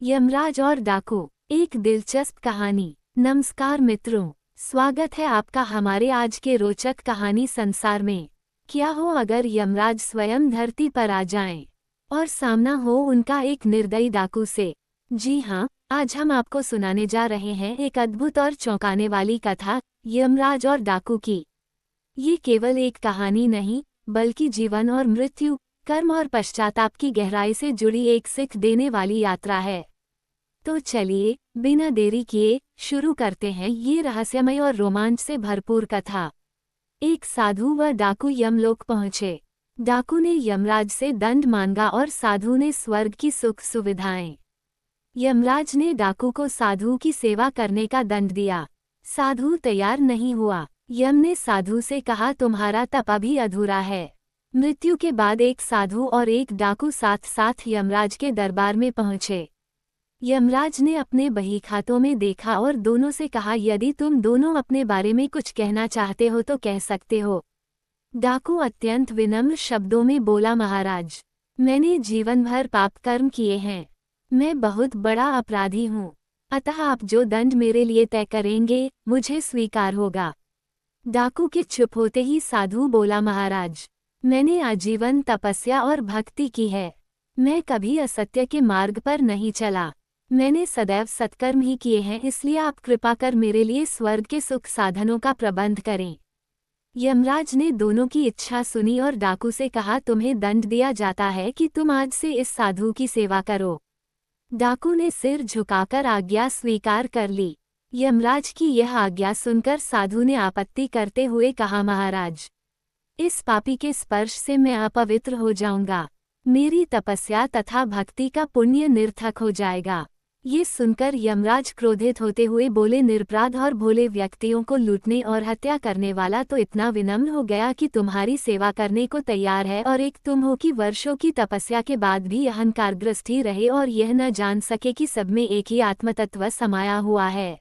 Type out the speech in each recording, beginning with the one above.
यमराज और डाकू, एक दिलचस्प कहानी। नमस्कार मित्रों, स्वागत है आपका हमारे आज के रोचक कहानी संसार में। क्या हो अगर यमराज स्वयं धरती पर आ जाएं और सामना हो उनका एक निर्दयी डाकू से। जी हाँ, आज हम आपको सुनाने जा रहे हैं एक अद्भुत और चौंकाने वाली कथा, यमराज और डाकू की। ये केवल एक कहानी नहीं, बल्कि जीवन और मृत्यु, कर्म और पश्चाताप की गहराई से जुड़ी एक सीख देने वाली यात्रा है। तो चलिए, बिना देरी किए शुरू करते हैं ये रहस्यमय और रोमांच से भरपूर कथा। एक साधु व डाकू यमलोक पहुँचे। डाकू ने यमराज से दंड मांगा और साधु ने स्वर्ग की सुख सुविधाएं। यमराज ने डाकू को साधु की सेवा करने का दंड दिया। साधु तैयार नहीं हुआ। यम ने साधु से कहा, तुम्हारा तप अभी अधूरा है। मृत्यु के बाद एक साधु और एक डाकू साथ साथ यमराज के दरबार में पहुंचे। यमराज ने अपने बहीखातों में देखा और दोनों से कहा, यदि तुम दोनों अपने बारे में कुछ कहना चाहते हो तो कह सकते हो। डाकू अत्यंत विनम्र शब्दों में बोला, महाराज, मैंने जीवन भर पाप कर्म किए हैं। मैं बहुत बड़ा अपराधी हूँ, अतः आप जो दंड मेरे लिए तय करेंगे मुझे स्वीकार होगा। डाकू के चुप होते ही साधु बोला, महाराज, मैंने आजीवन तपस्या और भक्ति की है। मैं कभी असत्य के मार्ग पर नहीं चला। मैंने सदैव सत्कर्म ही किए हैं, इसलिए आप कृपा कर मेरे लिए स्वर्ग के सुख साधनों का प्रबंध करें। यमराज ने दोनों की इच्छा सुनी और डाकू से कहा, तुम्हें दंड दिया जाता है कि तुम आज से इस साधु की सेवा करो। डाकू ने सिर झुकाकर आज्ञा स्वीकार कर ली। यमराज की यह आज्ञा सुनकर साधु ने आपत्ति करते हुए कहा, महाराज, इस पापी के स्पर्श से मैं अपवित्र हो जाऊंगा। मेरी तपस्या तथा भक्ति का पुण्य निरर्थक हो जाएगा। ये सुनकर यमराज क्रोधित होते हुए बोले, निरपराध और भोले व्यक्तियों को लूटने और हत्या करने वाला तो इतना विनम्र हो गया कि तुम्हारी सेवा करने को तैयार है, और एक तुम हो कि वर्षों की तपस्या के बाद भी अहंकारग्रस्त ही रहे और यह न जान सके कि सब में एक ही आत्मतत्व समाया हुआ है।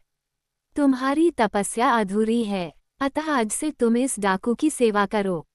तुम्हारी तपस्या अधूरी है, अतः आज से तुम इस डाकू की सेवा करो।